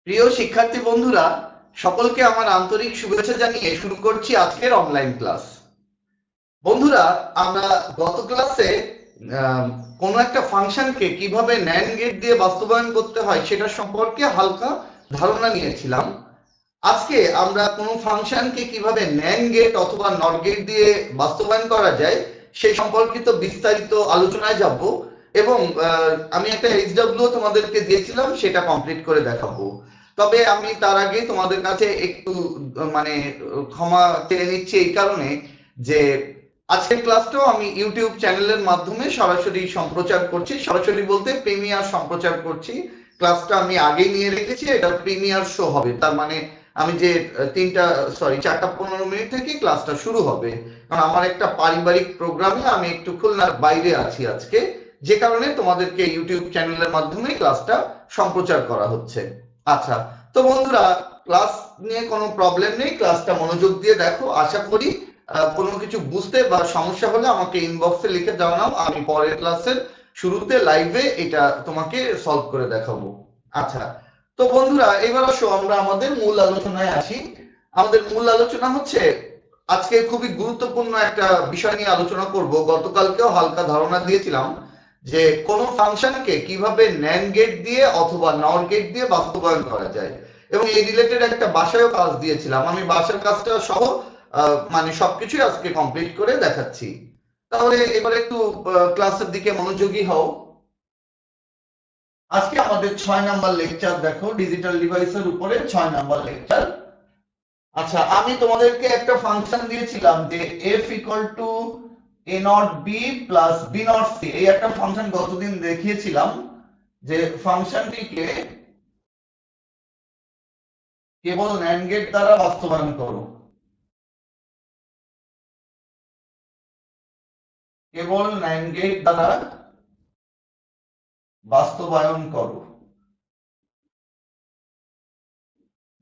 প্রিয় শিক্ষার্থী বন্ধুরা, সকলকে আমার আন্তরিক শুভেচ্ছা জানিয়ে শুরু করছি আজকের অনলাইন ক্লাস। বন্ধুরা, আমরা গত ক্লাসে কোনো একটা ফাংশনকে কিভাবে ন্যান্ড গেট দিয়ে বাস্তবায়ন করতে হয় সেটা সম্পর্কে হালকা ধারণা নিয়েছিলাম। আজকে আমরা কোনো ফাংশনকে কিভাবে ন্যান্ড গেট অথবা নট গেট দিয়ে বাস্তবায়ন করা যায় সেই সম্পর্কিত বিস্তারিত আলোচনায় যাব এবং আমি একটা এইচডব্লিউ তোমাদেরকে দিয়েছিলাম, সেটা কমপ্লিট করে দেখাবো। তবে আমি তার আগে তোমাদের কাছে একটু মানে ক্ষমা চেয়ে নিচ্ছি এই কারণে যে আজকের ক্লাসটাও আমি ইউটিউব চ্যানেলের মাধ্যমে সরাসরি সম্প্রচার করছি। সরাসরি বলতে প্রিমিয়ার সম্প্রচার করছি। ক্লাসটা আমি আগেই নিয়ে রেখেছি, এটা প্রিমিয়ার শো হবে। তার মানে আমি যে 4:15 থেকে ক্লাসটা শুরু হবে, কারণ আমার একটা পারিবারিক প্রোগ্রামে আমি একটু খুলনার বাইরে আছি আজকে, যে কারণে তোমাদেরকে ইউটিউব চ্যানেলের মাধ্যমে ক্লাসটা সম্প্রচার করা হচ্ছে। আচ্ছা, তো বন্ধুরা, ক্লাস নিয়ে কোনো প্রবলেম নেই, ক্লাসটা মনোযোগ দিয়ে দেখো। আশা করি কোনো কিছু বুঝতে বা সমস্যা হলে আমাকে ইনবক্সে লিখে জানাও, আমি পরের ক্লাসের শুরুতে লাইভে এটা তোমাকে সলভ করে দেখাবো। আচ্ছা, তো বন্ধুরা, এবার আসো আমরা আমাদের মূল আলোচনায় আসি। আমাদের মূল আলোচনা হচ্ছে আজকে খুবই গুরুত্বপূর্ণ একটা বিষয় নিয়ে আলোচনা করব। গতকালকেও হালকা ধারণা দিয়েছিলাম যে কোন ফাংশনকে কিভাবে ন্যান্ড গেট দিয়ে অথবা নর গেট দিয়ে বাস্তবায়ন করা যায়, এবং এই রিলেটেড একটা বাসায়ও কাজ দিয়েছিলাম। আমি বাসার কাজটা সহ মানে সবকিছুই আজকে কমপ্লিট করে দেখাচ্ছি। তাহলে এবার একটু ক্লাসের দিকে মনোযোগী হও। আজকে আমাদের 6 নাম্বার লেকচার, দেখো ডিজিটাল ডিভাইসের উপরে 6 নাম্বার লেকচার। আচ্ছা, আমি তোমাদেরকে একটা ফাংশন দিয়েছিলাম যে f equal to a not b plus b not c, এই একটা ফাংশন গতদিন দেখিয়েছিলাম যে ফাংশনটিকে কেবল ন্যান্ড গেট দ্বারা বাস্তবায়ন করো, কেবল ন্যান্ড গেট দ্বারা বাস্তবায়ন করো।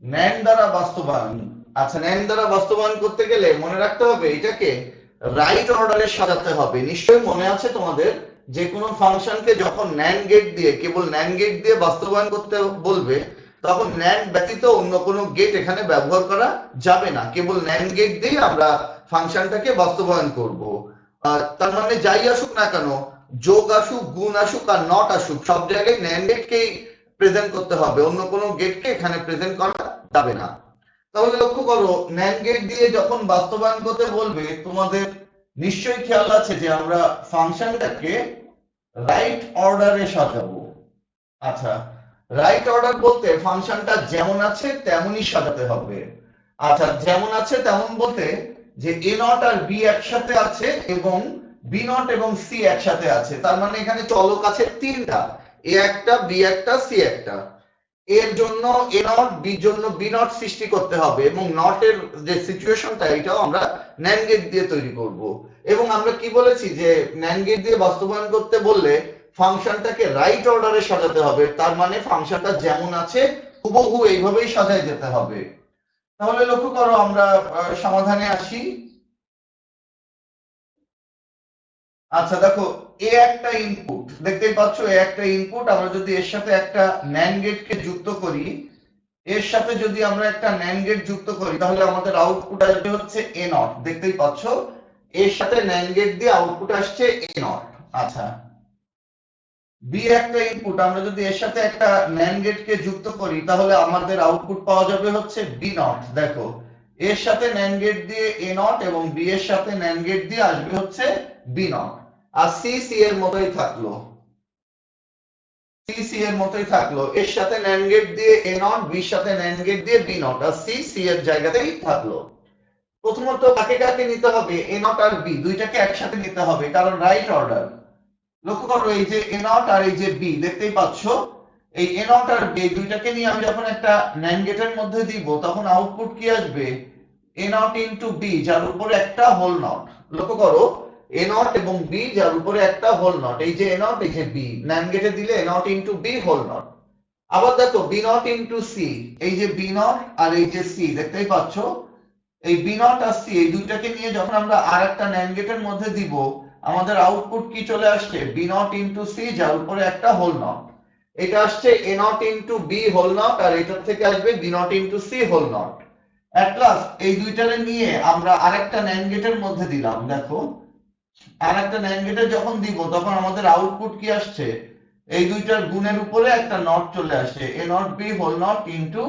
ন্যান্ড দ্বারা বাস্তবায়ন। আচ্ছা, ন্যান্ড দ্বারা বাস্তবায়ন করতে গেলে মনে রাখতে হবে এটাকে রাইট অর্ডারে সাজাতে হবে। নিশ্চয়ই মনে আছে তোমাদের, যে কোনো ফাংশনকে যখন ন্যান্ড গেট দিয়ে, কেবল ন্যান্ড গেট দিয়ে বাস্তবায়ন করতে বলবে, তখন ন্যান্ড ব্যতীত অন্য কোনো গেট এখানে ব্যবহার করা যাবে না। কেবল ন্যান্ড গেট দিয়ে আমরা ফাংশনটাকে বাস্তবায়ন করব। তার মানে যাই আসুক না কেন, যোগ আসুক, গুণ আসুক আর নট আসুক, সব জায়গায় ন্যান্ড গেটকেই প্রেজেন্ট করতে হবে, অন্য কোনো গেটকে এখানে প্রেজেন্ট করা যাবে না। তাহলে লক্ষ্য করো, ন্যান্ড গেট দিয়ে যখন বাস্তবায়ন করতে বলবে, তোমাদের নিশ্চয়ই খেয়াল আছে যে আমরা ফাংশনটাকে রাইট অর্ডারে সাজাবো। আচ্ছা, রাইট অর্ডার বলতে ফাংশনটা যেমন আছে তেমনই সাজাতে হবে। আচ্ছা, যেমন আছে তেমন বলতে যে এ নট আর বি একসাথে আছে এবং বি নট এবং সি একসাথে আছে। তার মানে এখানে চলক আছে তিনটা, এ একটা, বি একটা, সি একটা। এর জন্য এ নট, বির জন্য বি নট সৃষ্টি করতে হবে, এবং নট এর যে সিচুয়েশনটা এটাও আমরা ন্যান্ড গেট দিয়ে তৈরি করব। এবং আমরা কি বলেছি যে ন্যান্ড গেট দিয়ে বাস্তবায়ন করতে বললে ফাংশনটাকে রাইট অর্ডারে সাজাতে হবে। তার মানে ফাংশনটা যেমন আছে হুবহু এইভাবেই সাজায় যেতে হবে। তাহলে লক্ষ্য করো, আমরা সমাধানে আসি। আচ্ছা দেখো, এ একটা ইনপুট, দেখতেই পাচ্ছ এ একটা ইনপুট। আমরা যদি এর সাথে একটা ন্যান্ড গেটকে যুক্ত করি, এর সাথে যদি আমরা একটা ন্যান্ড গেট যুক্ত করি, তাহলে আমাদের আউটপুট আসবে হচ্ছে এ নট। দেখতেই পাচ্ছ এর সাথে ন্যান্ড গেট দিয়ে আউটপুট আসছে এ নট। আচ্ছা, বি একটা ইনপুট, আমরা যদি এর সাথে একটা ন্যান্ড গেটকে যুক্ত করি, তাহলে আমাদের আউটপুট পাওয়া যাবে হচ্ছে বি নট। দেখো, এর সাথে ন্যান্ড গেট দিয়ে এ নট এবং বি এর সাথে ন্যান্ড গেট দিয়ে আসবে হচ্ছে বি নট। আর সি সি এর মতোই থাকলো, সি সি এর মতোই থাকলো। এর সাথে ন্যান্ড গেট দিয়ে এ নট, বির সাথে ন্যান্ড গেট দিয়ে বি নট, আর সি সি এর জায়গাতেই থাকলো। প্রথমত কাকে কাকে নিতে হবে, এ নট আর বি দুইটাকে একসাথে নিতে হবে, কারণ রাইট অর্ডার। লক্ষ্য করো, এই যে এ নট আর এই যে বি, দেখতেই পাচ্ছ এই এ নট আর বি দুইটাকে নিয়ে আমি যখন একটা ন্যান্ড গেটের মধ্যে দিব, তখন আউটপুট কি আসবে, এ নট ইনটু বি, যার উপরে একটা হোল নট। লক্ষ্য করো, এ নট এবং বি যার উপরে একটা হোল নট, এই যে এ নট, এই যে বি, ন্যান্ড গেটে দিলে A not into B whole not. আবার দেখো বি নট ইনটু সি, এই যে বি নট আর এই যে সি, দেখতেই পাচ্ছ এই বি নট আর সি এই দুইটাকে নিয়ে যখন আমরা আর একটা ন্যান্ড গেটের মধ্যে দিব, আমাদের আউটপুট কি চলে আসছে, বি নট ইনটু সি যার উপরে একটা হোল নট। এটা আসছে a not into B whole not, আর এটার থেকে আসবে B not into C whole not. At last এই দুইটারে নিয়ে আমরা আরেকটা ন্যান্ড গেটের মধ্যে দিলাম। দেখো আরেকটা ন্যান্ড গেটে যখন দিব তখন আমাদের আউটপুট কি আসছে, এই দুইটার গুণের উপরে একটা নট চলে আসে, A not B whole not into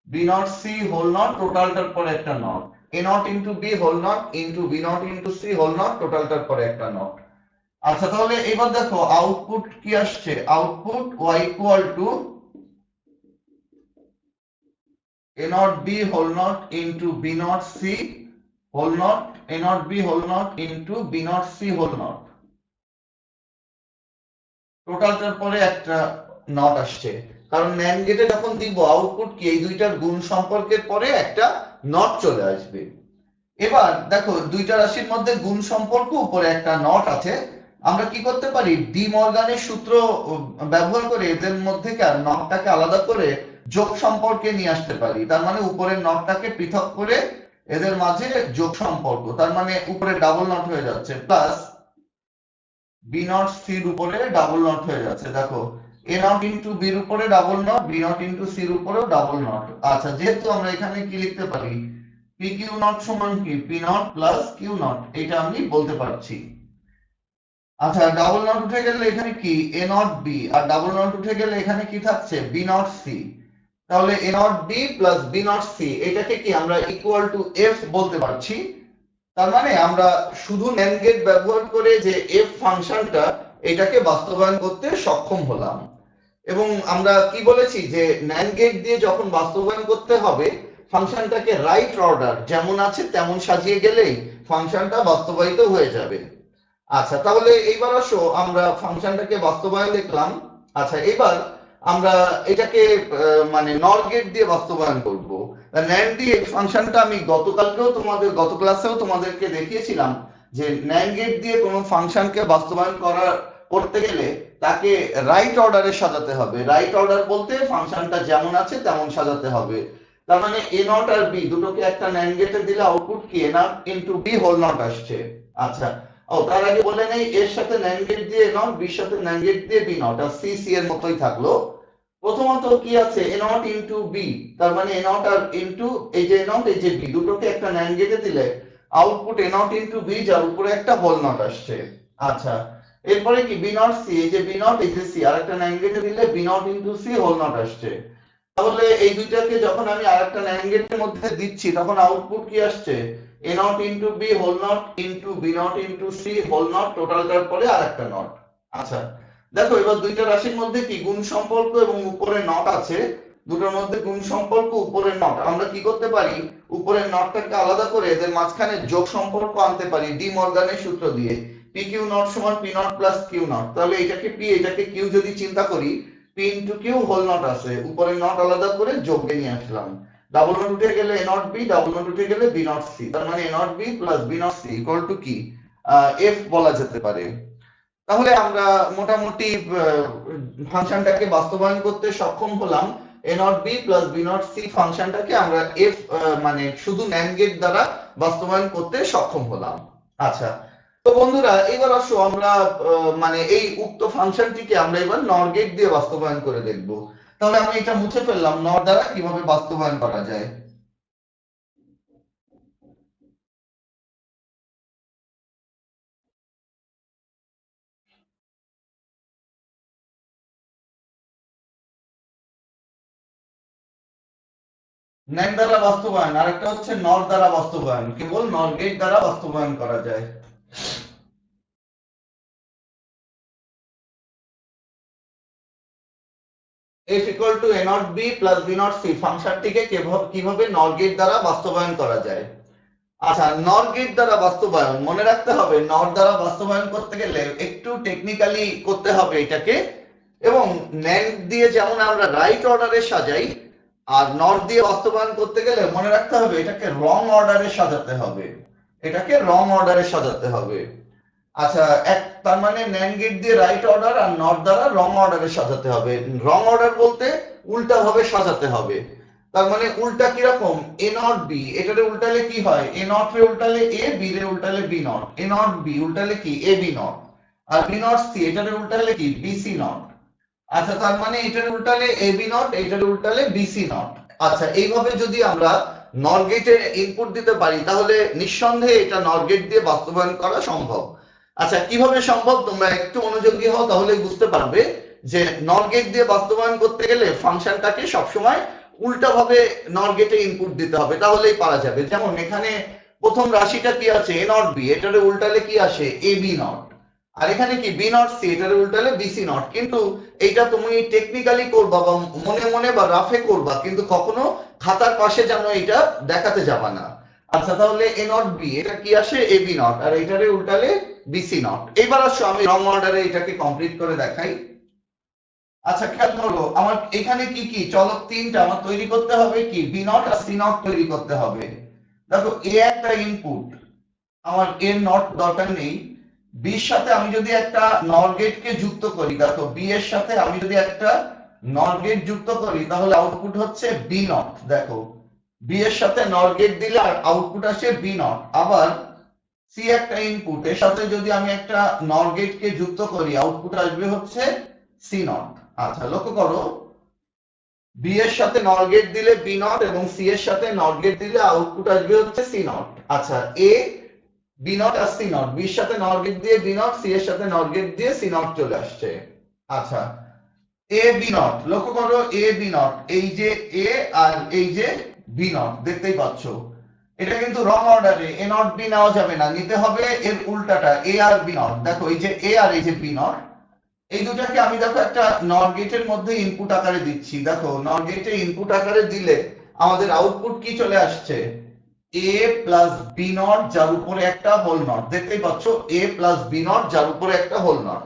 B not C whole not, টোটালটার পরে একটা not, A not into B whole not into B not into C whole not, টোটালটার পরে একটা নট। আচ্ছা তাহলে এবার দেখো আউটপুট কি আসছে, output y equal two a not b whole not into b not c whole not, a not b whole not into b not c whole not, টোটালটার পরে একটা নট আসছে। কারণ ন্যান্ড গেটে যখন দিব আউটপুট কি, এই দুইটার গুণ সম্পর্কের পরে একটা নট চলে আসবে। এবার দেখো দুইটা রাশির মধ্যে গুণ সম্পর্ক, উপরে একটা নট আছে, আমরা কি করতে পারি, ডি মর্গানের সূত্র ব্যবহার করে এদের মধ্যে নটটাকে আলাদা করে যোগ সম্পর্কে নিয়ে আসতে পারি। তার মানে উপরের নটটাকে পৃথক করে এদের মাঝে যোগ সম্পর্ক, তার মানে উপরে ডাবল নট হয়ে যাচ্ছে, প্লাস বি নট সির উপরে ডাবল নট হয়ে যাচ্ছে। দেখো এ নট ইন্টু বির উপরে double not, B not into সির উপরেও ডাবল নট। আচ্ছা যেহেতু আমরা এখানে কি লিখতে পারি, পি কিউ নট সমান কি, P not plus Q not, এটা আমি বলতে পারছি। আচ্ছা ডাবল নট উঠে গেলে এখানে কি, এ নট বি, আর ডাবল নট উঠে গেলে এখানে কি থাকছে, বি নট সি। তাহলে A not B plus B not C, এটাকে কি আমরা ইকুয়াল টু এফ বলতে পারছি। তার মানে আমরা শুধু ন্যান্ড গেট ব্যবহার করে যে এফ ফাংশনটা, এটাকে বাস্তবায়ন করতে সক্ষম হলাম। এবং আমরা কি বলেছি যে ন্যান্ড গেট দিয়ে যখন বাস্তবায়ন করতে হবে, ফাংশনটাকে রাইট অর্ডার যেমন আছে তেমন সাজিয়ে গেলেই ফাংশনটা বাস্তবায়িত হয়ে যাবে। আচ্ছা তাহলে এইবার আসো আমরা ফাংশনটাকে বাস্তবায়ন দেখলাম। আচ্ছা এবার আমরা এটাকে মানে নর গেট দিয়ে বাস্তবায়ন করব। ন্যান্ড দিয়ে ফাংশনটা আমি গত ক্লাসেও তোমাদেরকে দেখিয়েছিলাম যে ন্যান্ড গেট দিয়ে কোনো ফাংশনকে বাস্তবায়ন করতে গেলে তাকে রাইট অর্ডারে সাজাতে হবে। রাইট অর্ডার বলতে ফাংশনটা যেমন আছে তেমন সাজাতে হবে। তার মানে এ নট আর বি দুটোকে একটা ন্যান্ড গেটে দিলে আউটপুট কি, A not into B whole not আসছে। আচ্ছা তার আগে বলে নেই, এর সাথে ন্যান্ড গেট দিয়ে এ নট, বির সাথে ন্যান্ড গেট দিয়ে বি নট, আর সি সি এর মতোই থাকলো। প্রথমত কি আছে, এ নট ইনটু বি, তার মানে এ নট আর ইনটু এই যে এ নট এই যে বি দুটোকে একটা ন্যান্ড গেটে দিলে output A not into B, যার উপরে একটা হোল নট আসছে। আচ্ছা এরপরে কি বি নট সি, এই যে বি নট এই যে সি, আরেকটা ন্যান্ড গেটে দিলে B not into C whole not আসছে। তাহলে এই দুইটাকে যখন আমি আরেকটা ন্যান্ড গেটের মধ্যে দিচ্ছি তখন আউটপুট কি আসছে, A not into B whole not into B not into C whole not, টোটালটার পরে আরেকটা নট। আচ্ছা দেখো এবার দুইটা রাশির মধ্যে কি গুণ সম্পর্ক এবং উপরে নট আছে, দুটোর মধ্যে গুণ সম্পর্ক উপরের নট, আমরা কি করতে পারি, উপরের নটটাকে আলাদা করে এদের মাঝখানে যোগ সম্পর্ক আনতে পারি ডি মর্গানের সূত্র দিয়ে, পি কিউ নট সমান P not plus Q not. তাহলে এটাকে পি এটাকে কিউ যদি চিন্তা করি, P into Q whole not আছে, উপরের নট আলাদা করে যোগে নিয়ে আসলাম। ডাবল নট উঠে গেলে A not B, double not উঠে গেলে বি নট সি, তার মানে A not B plus B not C equal to কি, এফ বলা যেতে পারে। তাহলে আমরা মোটামুটি ফাংশনটাকে বাস্তবায়ন করতে সক্ষম হলাম। A not B plus B not C ফাংশনটাকে আমরা এফ মানে শুধু ন্যান্ড গেট দ্বারা বাস্তবায়ন করতে সক্ষম হলাম। আচ্ছা তো বন্ধুরা এবার আসো আমরা মানে এই উক্ত ফাংশনটিকে আমরা এবার নর গেট দিয়ে বাস্তবায়ন করে দেখব। তাহলে আমি এটা মুছে ফেললাম, নর দ্বারা কিভাবে বাস্তবায়ন করা যায়। ন্যান্ড দ্বারা বাস্তবায়ন, আরেকটা হচ্ছে নর দ্বারা বাস্তবায়ন, কেবল নর গেট দ্বারা বাস্তবায়ন করা যায়। f equal to a not b plus b not c ফাংশনটিকে কিভাবে নর গেট দ্বারা বাস্তবায়ন করা যায়। আচ্ছা নর গেট দ্বারা বাস্তবায়ন মনে রাখতে হবে, নর দ্বারা বাস্তবায়ন করতে গেলে একটু টেকনিক্যালি করতে হবে এটাকে, এবং ন্যান্ড দিয়ে যেমন আমরা রাইট অর্ডারে সাজাই, আর নর দিয়ে বাস্তবায়ন করতে গেলে মনে রাখতে হবে এটাকে রং অর্ডারে সাজাতে হবে, এটাকে রং অর্ডারে সাজাতে হবে। আচ্ছা তার মানে ন্যান্ড গেট দিয়ে রাইট অর্ডার আর নট দ্বারা রং অর্ডারে সাজাতে হবে। রং অর্ডার বলতে উল্টা ভাবে সাজাতে হবে। তার মানে উল্টা কিরকম, এ নট বি এটারে উল্টালে কি হয়, এ নট রে উল্টালে এ, বি রে উল্টালে B not, A not B উল্টালে কি এ বি নট, আর বি নট সি এটারে উল্টালে কি বি সি নট। আচ্ছা, তার মানে এটার উল্টালে এবি নট, এটার উল্টালে বিসি নট। আচ্ছা, এইভাবে যদি আমরা নর গেটে ইনপুট দিতে পারি তাহলে নিঃসন্দেহে এটা নর গেট দিয়ে বাস্তবায়ন করা সম্ভব। আচ্ছা, কিভাবে সম্ভব তোমরা একটু মনোযোগী হও, তাহলে বুঝতে পারবে যে নর গেট দিয়ে বাস্তবায়ন করতে গেলে ফাংশনটাকে সবসময় উল্টাভাবে নর গেটে ইনপুট দিতে হবে, তাহলেই পারা যাবে। যেমন এখানে প্রথম রাশিটা কি আছে, এ নট বি, এটারে উল্টালে কি আসে, এ বি নট। আর এখানে কি বি নট সি, এটারে উল্টালে বিসি নট। কিন্তু এইটা তুমি টেকনিক্যালি করবা বা মনে মনে বা রাফে করবা, কিন্তু কখনো খাতার পাশে যেন এটা দেখাতে যাবা না। আচ্ছা, তাহলে এ নট বি, এটা কি আসে, এ বি নট, আর এটারে উল্টালে বিসি নট। এইবার আসো আমি রং অর্ডারে এটাকে কমপ্লিট করে দেখাই। আচ্ছা, খেয়াল করো আমার এখানে কি কি চলক তিনটা আমার তৈরি করতে হবে, কি বি নট আর সি নট তৈরি করতে হবে। দেখো, এ একটা ইনপুট, আমার এর নট দরকার নেই। বির সাথে আমি যদি একটা নর গেটকে যুক্ত করি, দেখো বি এর সাথে আমি যদি একটা নর গেট যুক্ত করি তাহলে আউটপুট হচ্ছে বি নট। দেখো, বি এর সাথে নর গেট দিলে আউটপুট আসে বি নট। আবার সি একটা ইনপুট, এর সাথে যদি আমি একটা নর গেটকে যুক্ত করি আউটপুট আসবে হচ্ছে সি নট। আচ্ছা, লক্ষ্য করো, বি এর সাথে নর গেট দিলে বি নট এবং সি এর সাথে নর গেট দিলে আউটপুট আসবে হচ্ছে সি নট। আচ্ছা, এ বি নট আর সি নট, বির সাথে নর গেট দিয়ে বি নট, সি এর সাথে নর গেট দিয়ে সি নট চলে আসছে। আচ্ছা, এ বি নট, লক্ষ্য করো এ বি নট, এই যে এ আর এই যে বি নট দেখতেই পাচ্ছ। এটা কিন্তু রং অর্ডারে, এ নট বি নেওয়া যাবে না, নিতে হবে এর উল্টাটা, এ আর বি নট। দেখো এই যে এ আর এই যে বি নট, এই দুটাকে আমি দেখো একটা নর গেটের মধ্যে ইনপুট আকারে দিচ্ছি। দেখো, নর গেটে ইনপুট আকারে দিলে আমাদের আউটপুট কি চলে আসছে, এ প্লাস বি নট যার উপরে একটা হোল নট, দেখতেই পাচ্ছ এ প্লাস বি নট যার উপরে একটা হোল নট।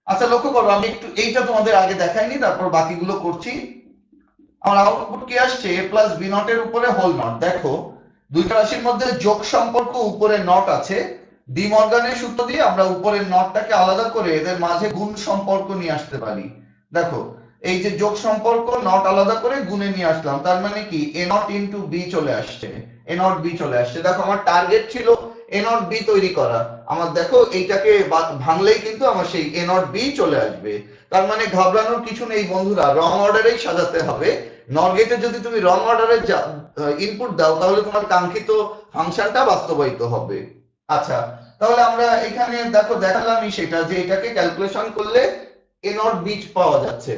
আচ্ছা, লক্ষ্য করো আমি একটু এইটা তোমাদের আগে দেখাইনি, তারপর বাকিগুলো করছি। আমার আউটপুট কি আসছে, এ প্লাস বি নট এর উপরে হোল নট। দেখো, দুইটা রাশির মধ্যে যোগ সম্পর্ক, উপরে নট আছে। ডি মর্গানের সূত্র দিয়ে আমরা উপরের নটটাকে আলাদা করে এদের মাঝে গুণ সম্পর্ক নিয়ে আসতে পারি। দেখো, এই যে যোগ সম্পর্ক, নট আলাদা করে গুণে নিয়ে আসলাম, তার মানে কি এ নট ইন্টু বি চলে আসছে, এ নট বি চলে আসছে। দেখো, আমার টার্গেট ছিল এ নট বি তৈরি করা, আমার দেখো এইটাকে ভাঙলেই কিন্তু আমার সেই এ নট বি চলে আসবে। তার মানে ঘাবড়ানোর কিছু নেই বন্ধুরা, রং অর্ডারেই সাজাতে হবে। নর গেটে যদি তুমি রং অর্ডারে ইনপুট দাও তাহলে তোমার কাঙ্ক্ষিত ফাংশনটা বাস্তবায়িত হবে। আচ্ছা, তাহলে আমরা এখানে দেখো দেখালামই সেটা, যে এটাকে ক্যালকুলেশন করলে এ নট বি পাওয়া যাচ্ছে।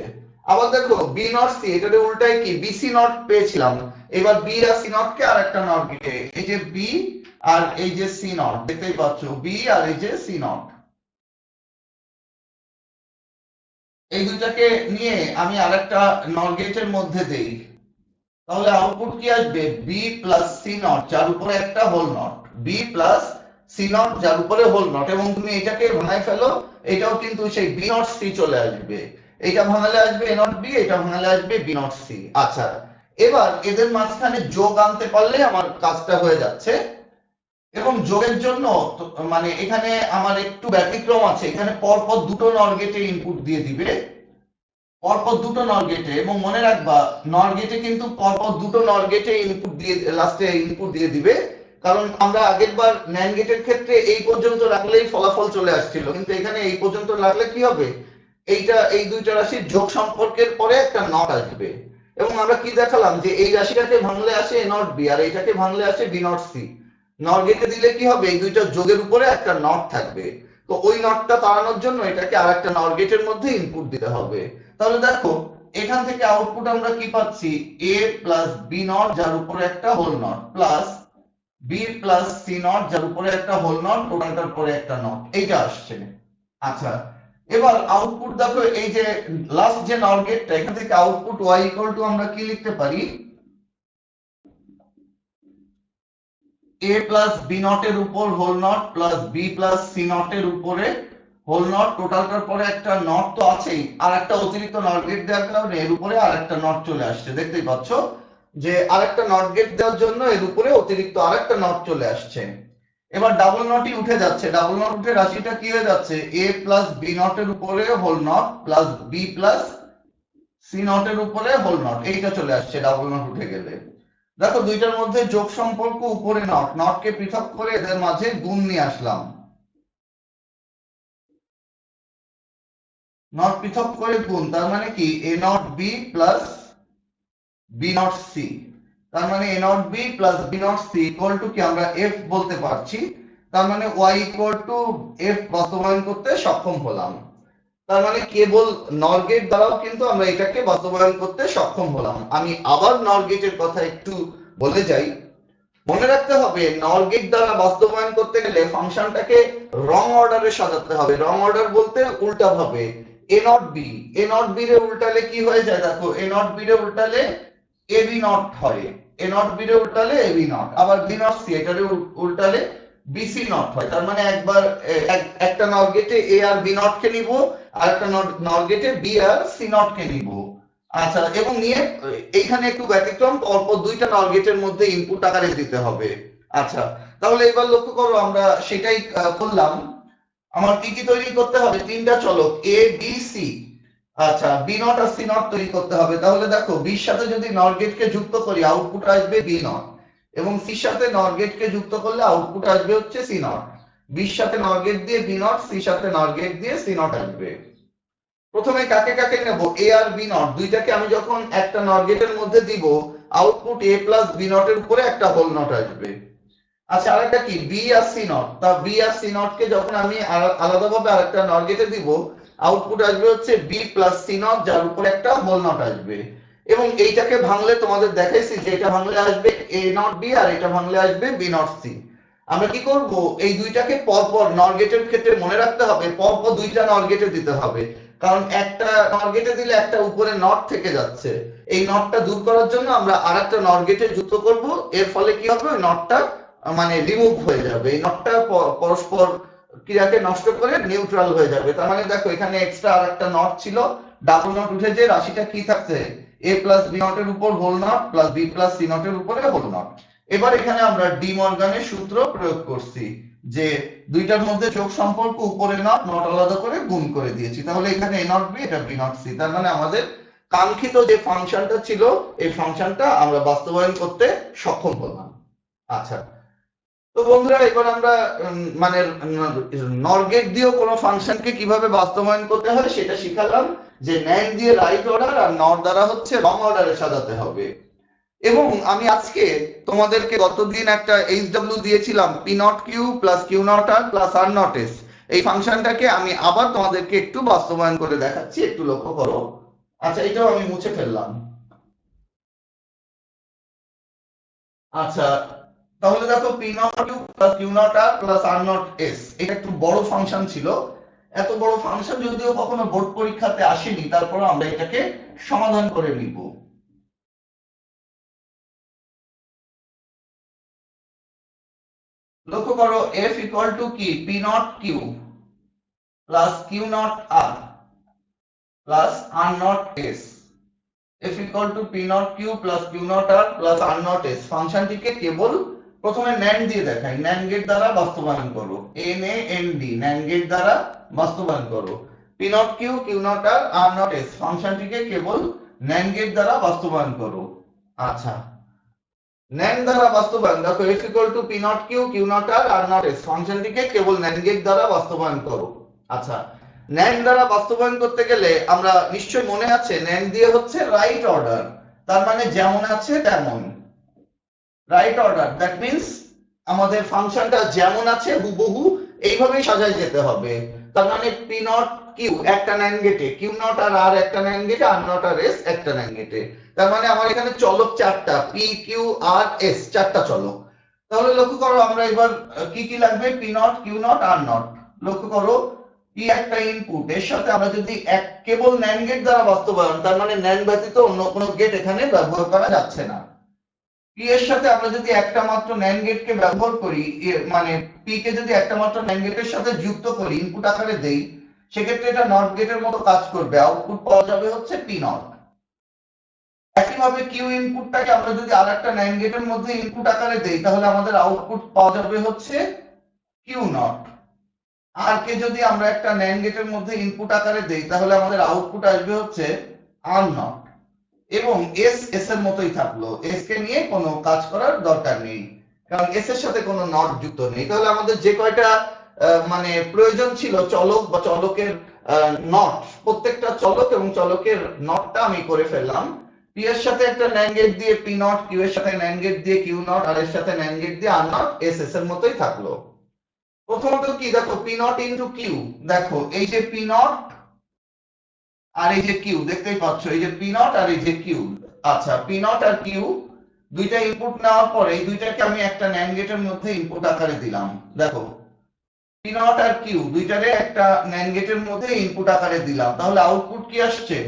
আবার দেখো বি নট সি, এটার উল্টায় কি বিসি নট পেয়েছিলাম। এবার বি আর সি নট কে আর একটা নট গেটে, এই যে বি আর এই যে সি নট, দেখতেই পাচ্ছ বি আর এই যে সি নট, এই দুটাকে নিয়ে আমি আরেকটা নট গেটের মধ্যে দেই। তাহলে আউটপুট কি আসবে, বি প্লাস সি নট যার উপরে একটা whole not, B plus C not যার উপরে হোল নট। এবং তুমি এটাকে ভাঙাই ফেলো, এটাও কিন্তু সেই বি নট সি চলে আসবে। এটা ভাঙালে আসবে এ নট বি, এটা ভাঙালে আসবে বি নট সি। আচ্ছা, এবার এদের মাঝখানে যোগ আনতে পারলে আমার কাজটা হয়ে যাচ্ছে। এবং যোগের জন্য মানে এখানে আমার একটু ব্যতিক্রম আছে, এখানে পরপর দুটো নর গেটে ইনপুট দিয়ে দিবে, পরপর দুটো নর গেটে। এবং মনে রাখবা, নর গেটে কিন্তু পরপর দুটো নর গেটে ইনপুট দিয়ে লাস্টে ইনপুট দিয়ে দিবে। কারণ আমরা আগের বার ন্যান্ড গেটের ক্ষেত্রে এই পর্যন্ত রাখলেই ফলাফল চলে আসছিল, কিন্তু এখানে এই পর্যন্ত রাখলে কি হবে, এইটা এই দুইটা রাশির যোগ সম্পর্কের পরে একটা নট আসবে। এবং আমরা কি দেখালাম, যে এই রাশিটাকে ভাঙলে আসে এ নট বি, আর এইটাকে ভাঙলে আসে বি নট সি। নট গেটে দিলে কি হবে, এই দুইটা যোগের উপরে একটা নট থাকবে। তো ওই নটটা তাড়ানোর জন্য এটাকে আর একটা নট গেটের মধ্যে ইনপুট দিতে হবে। তাহলে দেখো, এখান থেকে আউটপুট আমরা কি পাচ্ছি, এ প্লাস বি নট যার উপরে একটা whole not, plus B plus C not যার উপরে একটা হোল নট, টোটালটার পরে একটা নট, এইটা আসছে। আচ্ছা, এবার আউটপুট দেখো, এই যে লাস্ট যে নট গেটটা, এখান থেকে আউটপুট ওয়াই ইকুয়াল টু আমরা কি লিখতে পারি, এ প্লাস বি নট এর উপর whole not plus B plus C not এর উপরে হোল নট, টোটালটার পরে একটা নট তো আছেই, আর একটা অতিরিক্ত নট গেট দেওয়ার কারণে এর উপরে আর একটা নট চলে আসছে। দেখতেই পাচ্ছ যে আরেকটা নট গেট দেওয়ার জন্য এর উপরে অতিরিক্ত আরেকটা নট চলে আসছে। এবার ডাবল নটই উঠে যাচ্ছে, ডাবল নট উঠে রাশিটা কি হয়ে যাচ্ছে, এ প্লাস বি নট এর উপরে whole not plus B plus C not এর উপরে হোল নট, এইটা চলে আসছে ডাবল নট উঠে গেলে। দেখো, দুইটার মধ্যে যোগ সম্পর্ক, উপরে নট, নটকে পৃথক করে এদের মাঝে গুণ নিয়ে আসলাম। নট পৃথক করে গুণ, তার মানে কি A not B plus B not C, তার মানে A not B plus B not C equal to কি আমরা এফ বলতে পারছি, তার মানে ওয়াই ইকুয়াল টু এফ বাস্তবায়ন করতে সক্ষম হলাম। তার মানে কেবল নর গেট দ্বারাও কিন্তু আমরা এটাকে বাস্তবায়ন করতে সক্ষম হলাম। আমি আবার নর গেটের কথা একটু বলে যাই। মনে রাখতে হবে নর গেট দ্বারা বাস্তবায়ন করতে গেলে ফাংশনটাকে রং অর্ডারে সাজাতে হবে। রং অর্ডার বলতে উল্টা ভাবে, A not B, A not B রে উল্টালে কি হয়ে যায় দেখো, এ নট বি রে উল্টালে এ বি নট হয়, এ নট বি রে উল্টালে এ বি নট, আবার বি নট সি এটারে উল্টালে বিসি নট হয়। তার মানে একবার একটা নর গেটে এ আর বি নট কে নিব, আর একটা নর গেটে বি আর সি নট কে নিব। আচ্ছা, এবং নিয়ে এইখানে একটু ব্যতিক্রম, পরপর দুইটা নর গেটের মধ্যে ইনপুট আকারে দিতে হবে। আচ্ছা, তাহলে এবার লক্ষ্য করো আমরা সেটাই করলাম। আমার কি কি তৈরি করতে হবে, তিনটা চলক এ বি সি। আচ্ছা, বি নট আর সি নট তৈরি করতে হবে। তাহলে দেখো বির সাথে যদি নর গেটকে যুক্ত করি আউটপুট আসবে বি নট, এবং সির সাথে নর গেটকে যুক্ত করলে আউটপুট আসবে হচ্ছে সি নট। বির সাথে নর গেট দিয়ে বি নট, সির সাথে নর গেট দিয়ে সি নট আসবে। প্রথমে কাকে কাকে নেব, এ আর বি নট দুইটাকে আমি যখন একটা নর গেটের মধ্যে দিব output A plus B not এর উপরে একটা হোল নট আসবে। আচ্ছা, আরেকটা কি বি আর সি নট, তা বি আর সি নট কে যখন আমি আলাদাভাবে আরেকটা নর গেটে দিব আউটপুট আসবে হচ্ছে বি প্লাস সি নট, যার উপরে একটা হোল নট আসবে। এবং এইটাকে ভাঙলে তোমাদের দেখাইছি যে এটা ভাঙলে আসবে এ নট বি আর এটা ভাঙলে আসবে বি নট সি। আমরা কি করব, এই দুইটাকে পরপর নর গেটের ক্ষেত্রে মনে রাখতে হবে পরপর দুইটা নর গেটে দিতে হবে, কারণ একটা নর গেটে দিলে একটা উপরে নট থেকে যাচ্ছে, এই নটটা দূর করার জন্য আমরা আরেকটা নর গেটে যুক্ত করব। এর ফলে কি হবে, ওই নটটা মানে রিমুভ হয়ে যাবে, এই নটটা পরস্পর ক্রিয়াকে নষ্ট করে নিউট্রাল হয়ে যাবে। তার মানে দেখো এখানে এক্সট্রা আর একটা নট ছিল, ডাবল নট উঠে যে রাশিটা কি থাকছে, এ প্লাস বি নট এর উপর whole not plus B plus C not এর উপরে হোল নট। এবার এখানে আমরা ডি মর্গানের সূত্র প্রয়োগ করছি যে দুইটার মধ্যে যোগ সম্পর্ক, উপরে নট নট আলাদা করে গুণ করে দিয়েছি, তাহলে এখানে এ নট বি এটা বি নট সি। তার মানে আমাদের কাঙ্ক্ষিত যে ফাংশনটা ছিল এই ফাংশনটা আমরা বাস্তবায়ন করতে সক্ষম হলাম। আচ্ছা, তো বন্ধুরা এবার আমরা মানে নর গেট দিয়েও কোনো ফাংশনকে কিভাবে বাস্তবায়ন করতে হয় সেটা শিখালাম, যে ন্যান্ড দিয়ে রাইট অর্ডার আর নর দ্বারা হচ্ছে রং অর্ডারে সাজাতে হবে। এবং আমি আজকে তোমাদেরকে গতদিন একটা এইচডব্লিউ দিয়েছিলাম, P not Q plus Q not R plus R not S, এই ফাংশনটাকে আমি আবার তোমাদেরকে একটু বাস্তবায়ন করে দেখাচ্ছি, একটু লক্ষ্য করো। আচ্ছা, এটাও আমি মুছে ফেললাম। আচ্ছা, তাহলে দেখো P not Q plus Q not R plus R not S, এটা একটু বড় ফাংশন ছিল। এত বড় ফাংশন যদিও কখনো বোর্ড পরীক্ষাতে আসেনি, তারপর আমরা এটাকে সমাধান করে নিব। লক্ষ্য করো এফ ইকুয়াল টু কি P not Q plus Q not R plus R not S. f equal to p naught q plus q naught r plus r naught s ফাংশনটিকে কেবল প্রথমে NAND দিয়ে দেখাই, NAND গেট দ্বারা বাস্তবায়ন করো, NAND NAND gate দ্বারা বাস্তবায়ন করো। p naught q q naught r r naught s ফাংশনটিকে কেবল NAND গেট দ্বারা বাস্তবায়ন করো। আচ্ছা, NAND দ্বারা বাস্তবায়ন দেখো f equal to p naught q q naught r r naught s ফাংশনটিকে কেবল NAND গেট দ্বারা বাস্তবায়ন করো। আচ্ছা, NAND দ্বারা বাস্তবায়ন করতে গেলে আমরা নিশ্চয় মনে আছে NAND দিয়ে হচ্ছে রাইট অর্ডার, তার মানে যেমন আছে তেমন রাইট অর্ডার, দ্যাট মিন্স আমাদের ফাংশনটা যেমন আছে হুবহু এইভাবেই সাজাই যেতে হবে। তার মানে পি নট কিউ একটা NAND গেটে, কিউ নট আর আর একটা NAND গেটে, আর নট আর এস একটা NAND গেটে। তার মানে আমার এখানে চলক চারটা, পি কিউ আর এস চারটা চলক। তাহলে লক্ষ্য করো আমরা এবার কি কি লাগবে, P not Q not R not. লক্ষ্য করো পি একটা ইনপুট, এর সাথে আমরা যদি কেবল NAND গেট দ্বারা বাস্তবায়ন, তার মানে NAND ব্যতীত অন্য কোনো গেট এখানে ব্যবহার করা যাচ্ছে না। পি এর সাথে আমরা যদি একটা মাত্র NAND গেটকে ব্যবহার করি, মানে পি কে যদি একটা মাত্র NAND গেটের সাথে যুক্ত করি, ইনপুট আকারে দেই, সেক্ষেত্রে এটা নট গেটের মতো কাজ করবে, আউটপুট পাওয়া যাবে হচ্ছে পি নট। একইভাবে কিউ ইনপুটটাকে আমরা যদি আরেকটা NAND গেটের মধ্যে ইনপুট আকারে দেই, তাহলে আমাদের আউটপুট পাওয়া যাবে হচ্ছে কিউ নট। আর কে যদি আমরা একটা NAND গেটের মধ্যে ইনপুট আকারে দেই, তাহলে আমাদের আউটপুট আসবে হচ্ছে আর নট। এবং এস এস এর মতোই থাকলো, এস কে নিয়ে কোনো কাজ করার দরকার নেই, কারণ এস এর সাথে কোনো নট যুক্ত নেই। তাহলে আমাদের যে কয়টা মানে প্রয়োজন ছিল চলক বা চলকের নট, প্রত্যেকটা চলক এবং চলকের নটটা আমি করে ফেললাম। পি এর সাথে একটা ন্যান্ড গেট দিয়ে পি নট, কিউ এর সাথে ন্যান্ড গেট দিয়ে কিউ নট, আর এর সাথে ন্যান্ড গেট দিয়ে আর নট, এস এস এর মতোই থাকলো। প্রথমত কি দেখো, পি নট ইনটু কিউ, দেখো এই যে পি নট আর এই যে কিউ দেখতেই পাচ্ছ, এই যে পি নট আর এই যে কিউ। আচ্ছা, পি নট আর কিউ দুইটা ইনপুট নেওয়ার পরে এই দুইটাকে আমি একটা ন্যান্ড গেটের মধ্যে ইনপুট আকারে দিলাম। দেখো পি নট আর কিউ দুইটারে একটা ন্যান্ড গেটের মধ্যে ইনপুট আকারে দিলাম, তাহলে আউটপুট কি আসছে?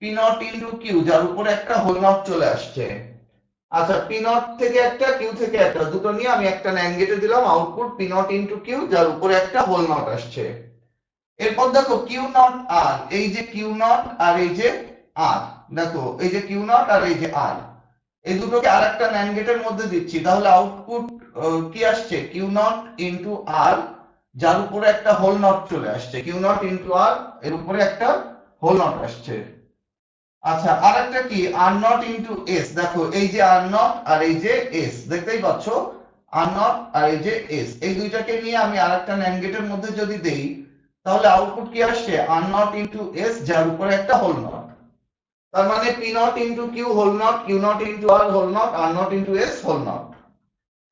পি নট ইনটু কিউ, যার উপরে একটা হোল নট চলে আসছে। আচ্ছা, পি নট থেকে একটা, কিউ থেকে একটা, দুটো নিয়ে আমি একটা ন্যান্ড গেটে দিলাম, output P not into Q, যার উপরে একটা হোল নট আসছে। এরপর দেখো কিউ নট আর, এই যে কিউ নট আর এই যে আর, দেখো এই যে কিউ নট আর এই যে আর, এই দুটোকে আর একটা ন্যান্ড গেটের মধ্যে দিচ্ছি, তাহলে আউটপুট কি আসছে? কিউ নট ইনটু আর, যার উপরে একটা হোল নট চলে আসছে, কিউ নট ইনটু আর, এর উপরে একটা হোল নট আসছে। আচ্ছা, আর একটা কি আর নট ইনটু এস, দেখো এই যে আর নট আর এই যে এস, দেখতেই পাচ্ছ আর নট আর এই যে এস, এই দুইটাকে নিয়ে আমি আর একটা ন্যান্ড গেটের মধ্যে যদি দেই, তাহলে আউটপুট কি আসছে? আর নট ইনটু এস, যার উপরে একটা হোল নট। তার মানে P not into Q whole not, Q not into R whole not, R not into S whole not.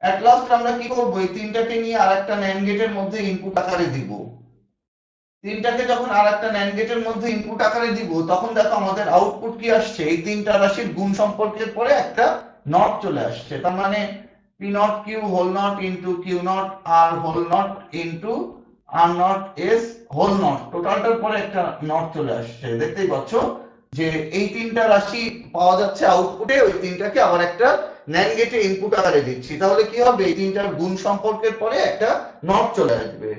At last আমরা কি করব? এই তিনটাকে নিয়ে আর একটা ন্যান্ড গেটের মধ্যে ইনপুট আকারে দিব। তিনটাকে যখন আর একটা ন্যান্ড গেটের মধ্যে ইনপুট আকারে দিব, তখন দেখো আমাদের আউটপুট কি আসছে? এই তিনটা রাশির গুণ সম্পর্কের পরে একটা নট চলে আসছে। তার মানে P not Q whole not into Q not R whole not into R not S whole not, টোটালটার পরে একটা নট চলে আসছে। দেখতেই পাচ্ছ যে এই তিনটা রাশি পাওয়া যাচ্ছে আউটপুটে, ওই তিনটাকে আবার একটা ন্যান্ড গেটে ইনপুট আকারে দিচ্ছি, তাহলে কি হবে? এই তিনটার গুণ সম্পর্কের পরে একটা নট চলে আসবে।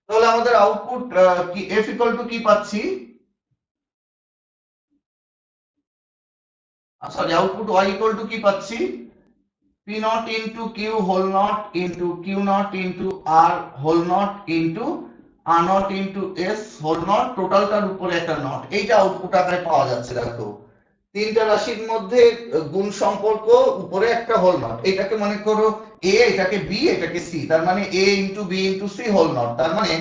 তাহলে আমাদের আউটপুট কি f ইকুয়াল টু কি পাচ্ছি? Sorry, output y equal to কি পাচ্ছি? p not into q whole not into q not into r whole not into r not into s whole not, টোটালটার উপরে একটা নট, এইটা আউটপুট আকারে পাওয়া যাচ্ছে। দেখো তিনটা রাশির মধ্যে গুণ সম্পর্ক, উপরে একটা হোল নট, এটাকে মনে করো a, এটাকে b, এটাকে c, তার মানে a into b into c whole not. তার মানে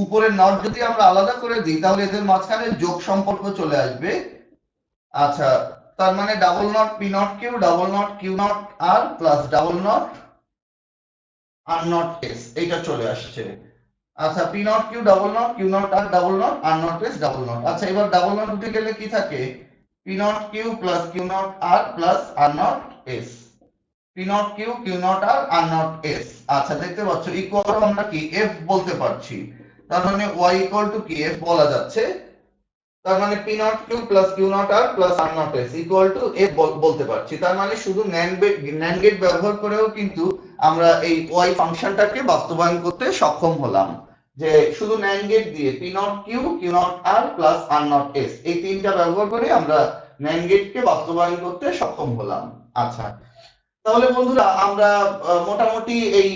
উপরের নট যদি আমরা আলাদা করে দিই, তাহলে এদের মাঝখানে যোগ সম্পর্ক চলে আসবে। আচ্ছা, তার মানে double not P not Q, double not Q not R plus double not R not S, এইটা চলে আসছে। আচ্ছা, P not Q double not Q not R double not R not S double not. আচ্ছা, এবার double not উঠে গেলে কি থাকে? P not Q plus Q not R plus R not S, P not Q Q not R not S. আচ্ছা, দেখতে পাচ্ছ equal আমরা কি এফ বলতে পারছি, তার মানে ওয়াই ইকুয়াল টু কি এফ বলা যাচ্ছে। তার মানে P not Q plus Q not R plus R not S equal to F বলতে পারছি। তার মানে শুধু ন্যান্ড গেট ব্যবহার করেও কিন্তু আমরা এই ওয়াই ফাংশনটাকে বাস্তবায়ন করতে সক্ষম হলাম, যে শুধু ন্যান্ড গেট দিয়ে P not Q Q not R plus R not S, এই তিনটা ব্যবহার করে আমরা ন্যান্ড গেটকে বাস্তবায়ন করতে সক্ষম হলাম। আচ্ছা, তাহলে বন্ধুরা আমরা মোটামুটি এই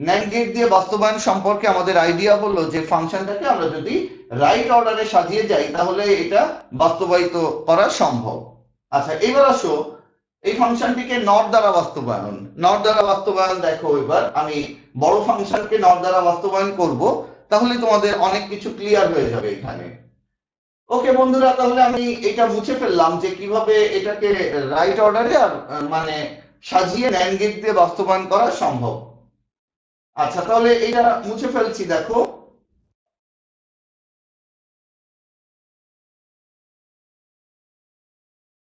ন্যান্ড গেট দিয়ে বাস্তবায়ন সম্পর্কে আমাদের আইডিয়া হলো যে ফাংশনটাকে আমরা যদি রাইট অর্ডারে সাজিয়ে যাই, তাহলে এটা বাস্তবায়িত করা সম্ভব। আচ্ছা, এবার আসো এই ফাংশনটিকে নট দ্বারা বাস্তবায়ন। নট দ্বারা বাস্তবায়ন দেখো, এবার আমি বড় ফাংশনকে নট দ্বারা বাস্তবায়ন করব, তাহলে তোমাদের অনেক কিছু ক্লিয়ার হয়ে যাবে এখানে। ওকে বন্ধুরা, তাহলে আমি এটা মুছে ফেললাম যে কিভাবে এটাকে রাইট অর্ডারে আর মানে সাজিয়ে ন্যান্ড গেট দিয়ে বাস্তবায়ন করা সম্ভব। আচ্ছা, তাহলে এটা মুছে ফেলছি। দেখো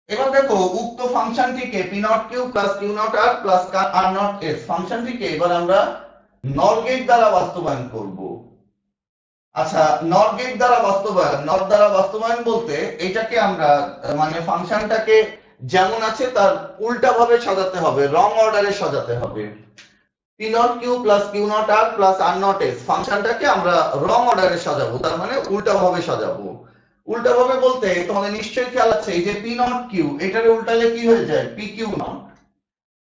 এবার দেখো উক্ত ফাংশনটিকে P not Q plus Q not R plus R not S ফাংশনটিকে এবার আমরা নর গেট দ্বারা বাস্তবায়ন করব। আচ্ছা, নট গেট দ্বারা বাস্তবায়ন, নট দ্বারা বাস্তবায়ন বলতে এটাকে আমরা মানে ফাংশনটাকে যেমন আছে তার উল্টা ভাবে সাজাতে হবে, রং অর্ডারে সাজাতে হবে। P not Q plus Q not R plus R not S ফাংশনটাকে আমরা রং অর্ডারে সাজাবো, তার মানে উল্টা ভাবে সাজাবো। উল্টা ভাবে বলতে তোমাদের নিশ্চয়ই খেয়াল আছে, এই যে পি নট কিউ এটারে উল্টালে কি হয়ে যায়? P Q not.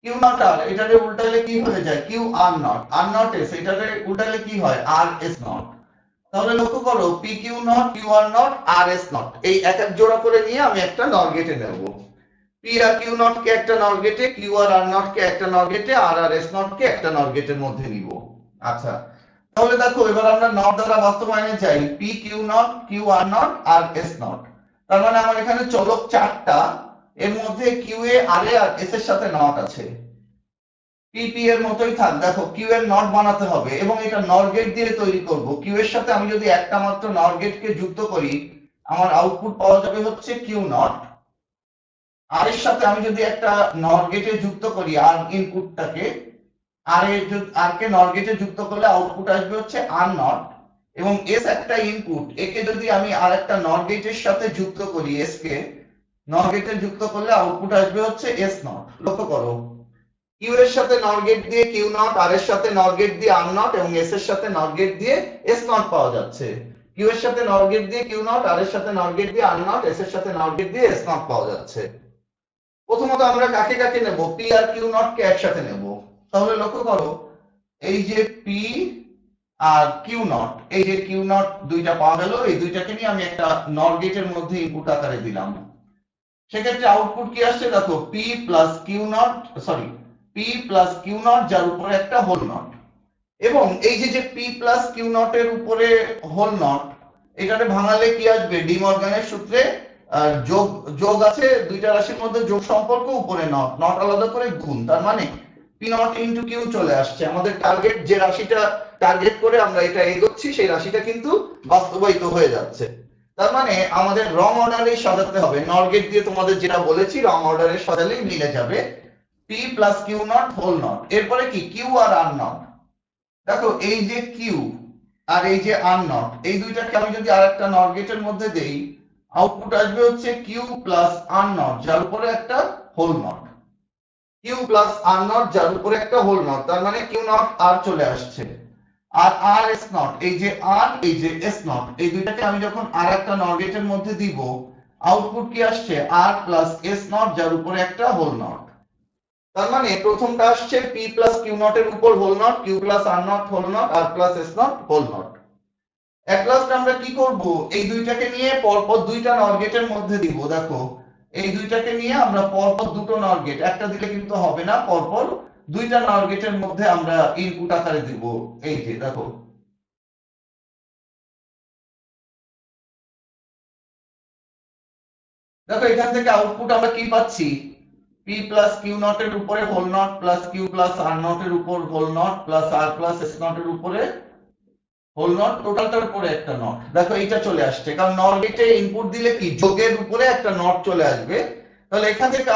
Q not R এটারে উল্টালে কি হয়ে যায়? Q R not. R not S এটারে উল্টালে কি হয়? R S not. তাহলে লক্ষ্য করো P Q not Q R not R S not, এই এক এক জোড়া করে নিয়ে আমি একটা নর গেটে নেব। পি আর কিউ নট কে একটা নর গেটে, কিউ আর আর নট কে একটা নর গেটে, আর আর এস নট কে একটা নর গেটের মধ্যে নিব। আচ্ছা, তাহলে দেখো এবার আমরা নট দ্বারা বাস্তবায়নে যাই, P Q not, Q R not R S not. তার মানে আমার এখানে চলক চারটা, এর মধ্যে কিউ এ আর এ আর এস এর সাথে নট আছে। পিপি এর মতোই থাক, দেখো কিউ এর নট বানাতে হবে এবং এটা নর গেট দিয়ে তৈরি করব। কিউ এর সাথে আমি যদি একটা মাত্র নর গেটকে যুক্ত করি, আমার আউটপুট পাওয়া যাবে হচ্ছে কিউ নট। আর এর সাথে আমি যদি একটা নর গেটে যুক্ত করি আর ইনপুটটাকে, আর কে নর গেটে যুক্ত করলে আউটপুট আসবে হচ্ছে আর নট। এবং এস একটা ইনপুট, একে যদি আমি আর একটা নর গেটের সাথে যুক্ত করি, এস কে নর গেটে যুক্ত করলে আউটপুট আসবে হচ্ছে এস নট। লক্ষ্য করো, কিউ এর সাথে নর গেট দিয়ে কিউ নট, আর এর সাথে নর গেট দিয়ে আর নট এবং এস এর সাথে নর গেট দিয়ে এস নট পাওয়া যাচ্ছে। কিউ এর সাথে নর গেট দিয়ে কিউ নট, আর এর সাথে নর গেট দিয়ে আর নট, এস এর সাথে নর গেট দিয়ে এস নট পাওয়া যাচ্ছে। প্রথমত আমরা কাকে কাকে নেব, পি আর কিউ নট কে একসাথে নেব। তাহলে লক্ষ্য করো, এই যে পি আর কিউ নট, এই যে কিউ নট দুইটা পাওয়া গেল, এই দুইটাকে নিয়ে আমি একটা নর গেটের মধ্যে ইনপুট আকারে দিলাম। সেক্ষেত্রে আউটপুট কি আসছে দেখো, P plus Q not, sorry P plus Q not যার উপরে একটা হোল নট। এবং এই যে যে পি প্লাস কিউ নট এর উপরে হোল নট, এটাকে ভাঙালে কি আসবে, ডি মর্গানের সূত্রে যোগ যোগ আছে দুইটা রাশির মধ্যে যোগ সম্পর্ক, উপরে নট, নট আলাদা করে গুণ, তার মানে পি নট ইনটু কিউ চলে আসছে। আমাদের টার্গেট যে রাশিটা টার্গেট করে আমরা এটা এগোচ্ছি, সেই রাশিটা কিন্তু বাস্তবায়িত হয়ে যাচ্ছে। তার মানে আমাদের রং অর্ডারে সাজাতে হবে, নর গেট দিয়ে তোমাদের যেটা বলেছি রং অর্ডারে সাজালেই মিলে যাবে P plus Q not whole not. এরপরে কি কিউ আর আর নট, দেখো এই যে কিউ আর এই যে আর নট, এই দুইটাকে আমি যদি আরেকটা নর গেটের মধ্যে দেই, আউটপুট আসবে হচ্ছে কিউ প্লাস আর নট যার উপরে একটা whole not. Q plus R not যার উপরে একটা হোল নট, তার মানে কিউ নট আর চলে আসছে। আর আর এস নট, এই যে আর এই যে এস নট, এই দুইটাকে আমি যখন আর একটা নর গেটের মধ্যে দিব, আউটপুট কি আসছে, আর প্লাস এস নট যার উপরে একটা হোল নট। তার মানে প্রথমটা আসছে পি প্লাস কিউ নট এর উপর whole not, Q plus R not whole not, R plus S not whole not. এক লাস্ট আমরা কি করব, এই দুইটাকে নিয়ে পরপর দুইটা নর গেটের মধ্যে দিব। দেখো এই দুইটাকে নিয়ে আমরা পরপর দুটো নর গেট, একটা দিলে কিন্তু হবে না, পরপর দুইটা নর গেটের মধ্যে আমরা ইনপুট আকারে দিব। এই যে দেখো, দেখো এখান থেকে আউটপুট আমরা কি পাচ্ছি, পি প্লাস কিউ নট এর উপরে whole not plus Q plus R not এর উপর whole not plus R plus S not এর উপরে হোল নট, টোটালটার উপরে একটা নট। দেখো এইটা চলে আসছে, কারণ নট গেটে ইনপুট দিলে কি যোগের উপরে একটা নট চলে আসবে। তাহলে এখান থেকে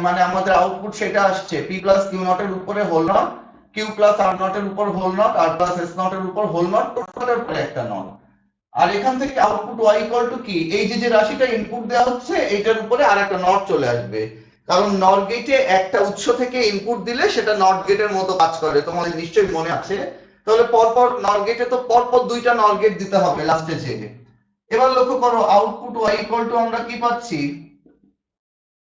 মানে আমাদের আউটপুট সেটা আসছে, পি প্লাস কিউ নট এর উপরে whole not, Q plus R not এর উপর whole not, R plus S not এর উপর হোল নট, টোটালের উপরে একটা নট। আর এখান থেকে আউটপুট ওয়াই ইকুয়াল টু কি, এই যে যে রাশিটা ইনপুট দেওয়া হচ্ছে এইটার উপরে আর একটা নট চলে আসবে। কারণ নট গেটে একটা উৎস থেকে ইনপুট দিলে সেটা নট গেটের মতো কাজ করে, তোমাদের নিশ্চয়ই মনে আছে। তাহলে পরপর নট গেটে তো পরপর দুইটা নট গেট দিতে হবে লাস্টে যেয়ে। এবার লক্ষ্য করো আউটপুট ওয়াই ইকুয়াল টু আমরা কি পাচ্ছি,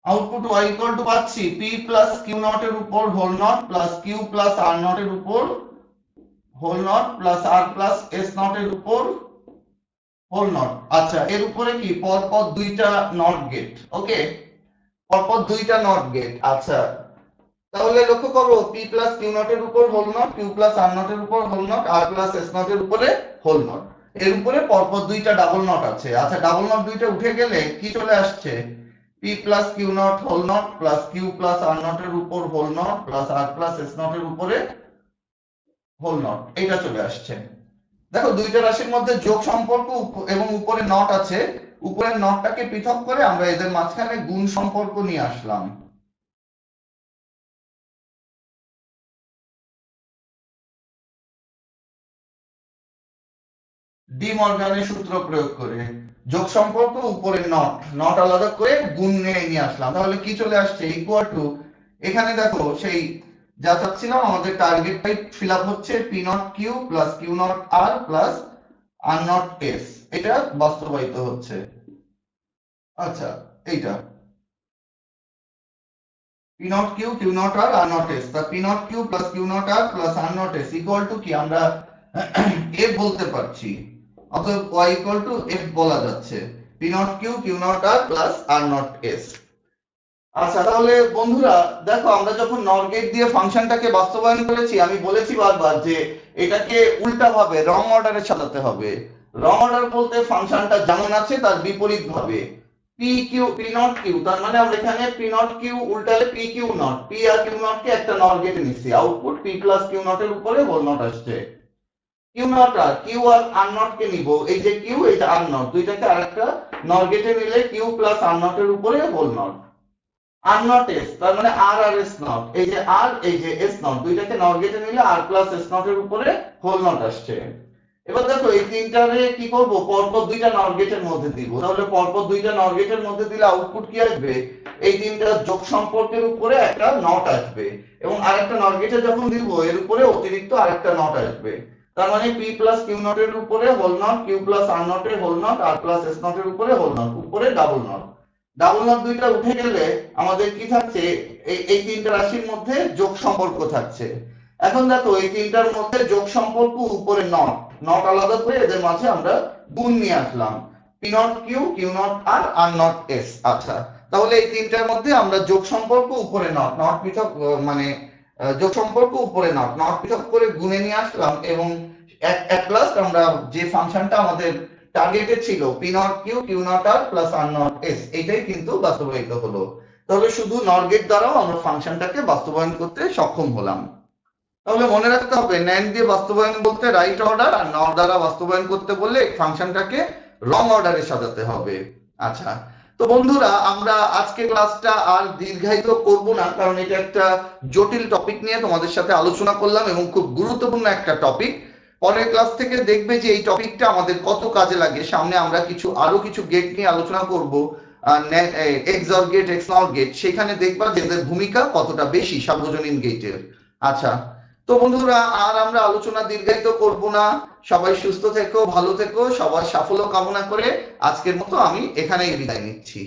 আউটপুট ওয়াই ইকুয়াল টু পাচ্ছি পি প্লাস কিউ নট এর উপর whole not plus Q plus R not এর উপর whole not plus R plus S not এর উপর হোল নট। আচ্ছা এর উপরে কি পরপর দুইটা নট গেট, ওকে, পরপর দুইটা নট গেট। আচ্ছা তাহলে লক্ষ্য করো পি প্লাস কিউ নট এর উপর whole not, Q plus R not এর উপর whole not, R plus S not এর উপরে হোল নট, এর উপরে পরপর দুইটা ডাবল নট আছে। আচ্ছা ডাবল নট দুইটা উঠে গেলে কি চলে আসছে, P plus Q not whole not plus Q plus R not এর উপর whole not plus R plus S not এর উপরে হোল নট, এটা চলে আসছে। দেখো দুইটা রাশির মধ্যে যোগ সম্পর্ক এবং উপরে নট আছে, উপরের নটটাকে পৃথক করে আমরা এদের মাঝখানে গুণ সম্পর্ক নিয়ে আসলাম। ডি মর্গানের সূত্র প্রয়োগ করে যোগ সম্পর্ক উপরে নট, নট আলাদা করে গুণ নিয়ে আসলাম। তাহলে কি চলে আসছে, ইকুয়াল টু, এখানে দেখো সেই যা চাচ্ছিলাম আমাদের টার্গেটটাই ফিল আপ হচ্ছে, P not Q plus Q not R plus R not S, এটা বাস্তবায়িত হচ্ছে। আচ্ছা এইটা P not Q Q not R not S, তা P not Q plus Q not R plus R not S equal to কি আমরা F বলতে পারছি, অতএব y ইকুয়াল টু এফ বলা যাচ্ছে, P not Q Q not R plus R not S. আচ্ছা, তাহলে বন্ধুরা দেখো, আমরা যখন নর গেট দিয়ে ফাংশনটাকে বাস্তবায়ন করেছি, আমি বলেছি বারবার যে এটাকে উল্টা ভাবে রং অর্ডারে সাজাতে হবে। রং অর্ডার বলতে ফাংশনটা যেমন আছে তার বিপরীত ভাবে P Q P not Q, তার মানে আমরা এখানে পি নট কিউ উল্টালে পি কিউ নট, পি আর কিউ নট কে একটা নর গেটে নিচ্ছি, output P plus Q not এর উপরে হোল নট আসছে। কিউ নট আর কিউ আর আর নট কে নিব, এই যে কিউ এই যে আর নট দুইটাকে আরেকটা নর গেটে নিলে কিউ প্লাস আর নট এর উপরে whole not. R not S, তার মানে আর আর এস নট, এই যে আর এই যে এস নট দুইটাকে নট গেটে নিলে আর প্লাস এস নট এর উপরে হোল নট আসছে। এবার দেখো এই তিনটারে কি করব, পরপর দুইটা নট গেটের মধ্যে দিব, তাহলে পরপর দুইটা নট গেটের মধ্যে দিলে আউটপুট কি আসবে, এই তিনটা যোগ সম্পর্কের উপরে একটা নট আসবে, এবং আরেকটা নট গেটে যখন দিব এর উপরে অতিরিক্ত আরেকটা নট আসবে। তার মানে পি প্লাস কিউ নট এর উপরে whole not, Q plus R not এর whole not, R plus S not এর উপরে হোল নট, উপরে ডাবল নট। ডাবল নট দুইটা উঠে গেলে আমাদের কি থাকছে, এই তিনটা রাশির মধ্যে যোগ সম্পর্ক থাকছে। এখন দেখো এই তিনটার মধ্যে যোগ সম্পর্ক উপরে নট, নট আলাদা করে এদের মাঝে আমরা গুণ নিয়ে আসলাম, P not Q, Q not R, R not S. আচ্ছা, তাহলে এই তিনটার মধ্যে আমরা যোগ সম্পর্ক উপরে নট, নট পৃথক মানে যোগ সম্পর্ক উপরে নট, নট পৃথক করে গুণে নিয়ে আসলাম, এবং এট লাস্ট আমরা যে ফাংশনটা আমাদের টার্গেটে ছিল P not Q, Q not R plus R not S, এটাই কিন্তু বাস্তবায়িত হলো। তাহলে শুধু নর গেট দ্বারাও আমরা ফাংশনটাকে বাস্তবায়ন করতে সক্ষম হলাম। তাহলে মনে রাখতে হবে, ন্যান্ড দিয়ে বাস্তবায়ন বলতে রাইট অর্ডার, আর নর দ্বারা বাস্তবায়ন করতে বললে ফাংশনটাকে রং অর্ডারে সাজাতে হবে। আচ্ছা, তো বন্ধুরা আমরা আজকে ক্লাসটা আর দীর্ঘায়িত করব না, কারণ এটা একটা জটিল টপিক নিয়ে তোমাদের সাথে আলোচনা করলাম এবং খুব গুরুত্বপূর্ণ একটা টপিক। পরের ক্লাস থেকে দেখবে যে এই টপিকটা আমাদের কত কাজে লাগে। সামনে আমরা আরো কিছু গেট নিয়ে আলোচনা করব, এক্সঅর গেট, এক্সনর গেট, সেখানে দেখবা যে এদের ভূমিকা কতটা বেশি সার্বজনীন গেটের। আচ্ছা, তো বন্ধুরা আর আমরা আলোচনা দীর্ঘায়িত করব না, সবাই সুস্থ থেকো, ভালো থেকো, সবার সাফল্য কামনা করে আজকের মতো আমি এখানেই বিদায় নিচ্ছি।